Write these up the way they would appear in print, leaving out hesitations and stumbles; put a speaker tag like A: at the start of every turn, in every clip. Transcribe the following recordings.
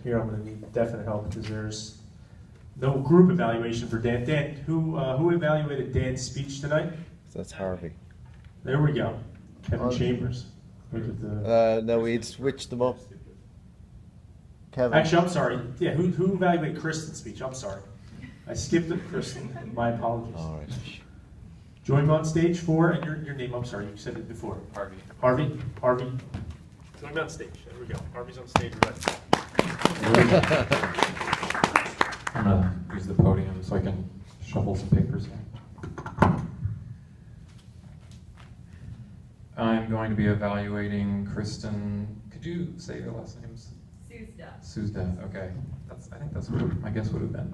A: here I'm going to need definite help because there's no group evaluation for Dan. Dan, who evaluated Dan's speech tonight?
B: That's Harvey.
A: There we go. Kevin Chambers.
B: No, we'd switched them up. Kevin.
A: Actually, I'm sorry. Yeah, who evaluated Kristen's speech? I'm sorry. I skipped it, Kristen. My apologies.
B: All right.
A: Join me on stage for, and your name, I'm sorry, you said it before.
C: Harvey.
A: Harvey. Harvey. Join me on stage. There we go. Harvey's on stage.
C: I'm going to use the podium so I can shuffle some papers here. I'm going to be evaluating Kristen. Could you say your last names?
D: Suzda.
C: Suzda, okay. I think that's what my guess would have been.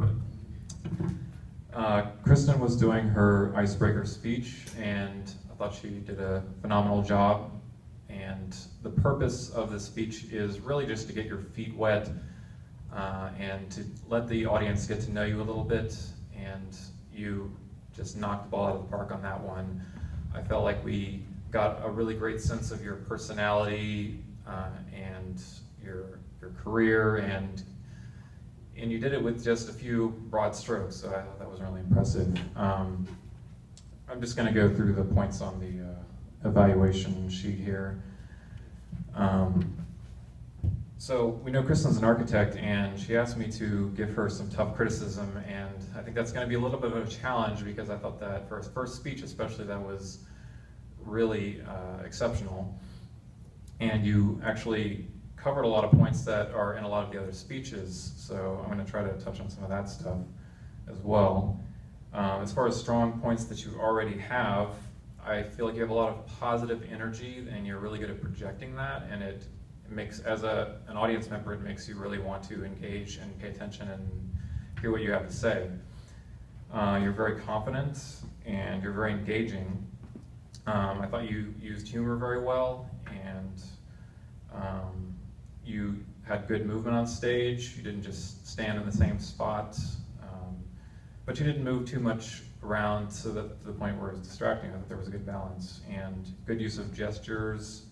C: But Kristen was doing her icebreaker speech, and I thought she did a phenomenal job. And the purpose of the speech is really just to get your feet wet and to let the audience get to know you a little bit. And you just knocked the ball out of the park on that one. I felt like we got a really great sense of your personality and your career, and you did it with just a few broad strokes, so I thought that was really impressive. I'm just going to go through the points on the evaluation sheet here. So we know Kristen's an architect, and she asked me to give her some tough criticism, and I think that's going to be a little bit of a challenge because I thought that for her first speech especially, that was really exceptional. And you actually covered a lot of points that are in a lot of the other speeches, so I'm going to try to touch on some of that stuff as well. As far as strong points that you already have, I feel like you have a lot of positive energy and you're really good at projecting that, and it makes, as an audience member, it makes you really want to engage and pay attention and hear what you have to say. You're very confident and you're very engaging. I thought you used humor very well, and you had good movement on stage. You didn't just stand in the same spot, but you didn't move too much around to the point where it was distracting. I thought there was a good balance and good use of gestures.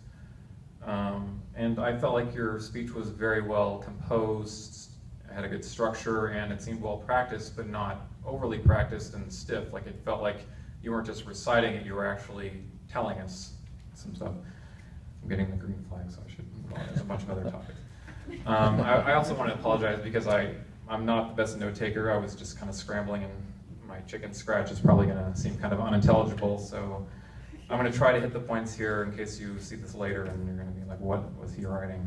C: And I felt like your speech was very well composed, had a good structure, and it seemed well practiced, but not overly practiced and stiff. Like it felt like you weren't just reciting it, you were actually telling us some stuff. I'm getting the green flag, so I should move on. There's a bunch of other topics. I also want to apologize because I'm not the best note taker. I was just kind of scrambling, and my chicken scratch is probably going to seem kind of unintelligible, so I'm going to try to hit the points here in case you see this later and you're going to be like, what was he writing?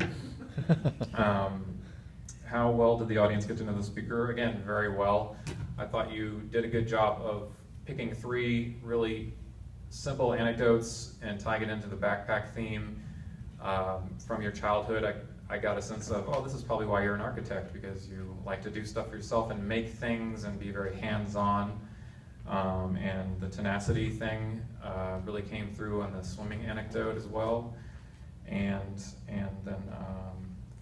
C: How well did the audience get to know the speaker? Again, very well. I thought you did a good job of picking 3 really simple anecdotes and tying it into the backpack theme. From your childhood, I got a sense of, oh, this is probably why you're an architect, because you like to do stuff for yourself and make things and be very hands-on. And the tenacity thing really came through on the swimming anecdote as well. And then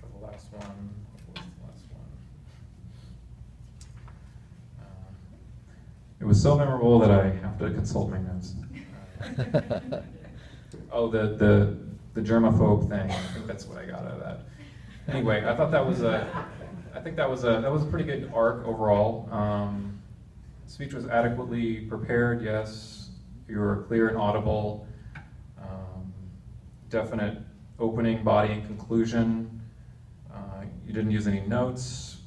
C: for the last one, what was the last one? It was so memorable that I have to consult my notes. Oh, the germaphobe thing. I think that's what I got out of that. Anyway, I thought that was that was a pretty good arc overall. Speech was adequately prepared. Yes, you were clear and audible. Definite opening, body, and conclusion. You didn't use any notes.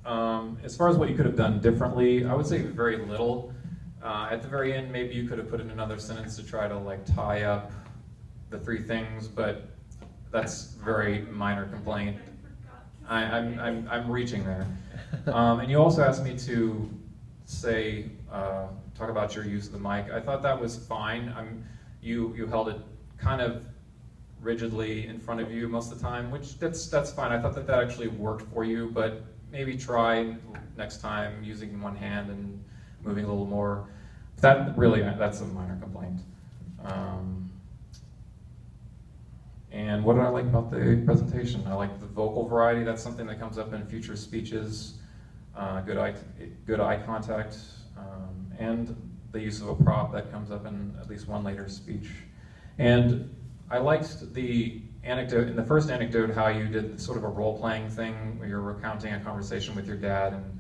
C: As far as what you could have done differently, I would say very little. At the very end, maybe you could have put in another sentence to try to like tie up the 3 things, but that's very minor complaint. I'm reaching there. And you also asked me to say, talk about your use of the mic. I thought that was fine. You held it kind of rigidly in front of you most of the time, which that's fine. I thought that actually worked for you, but maybe try next time using one hand and moving a little more. That's a minor complaint. And what did I like about the presentation? I like the vocal variety. That's something that comes up in future speeches. Good eye contact, and the use of a prop that comes up in at least one later speech. And I liked the anecdote, in the first anecdote, how you did sort of a role-playing thing where you're recounting a conversation with your dad and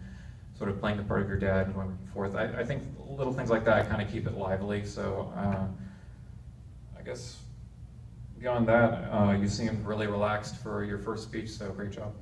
C: sort of playing the part of your dad and going forth. I think little things like that kind of keep it lively, so I guess beyond that, you seemed really relaxed for your first speech, so great job.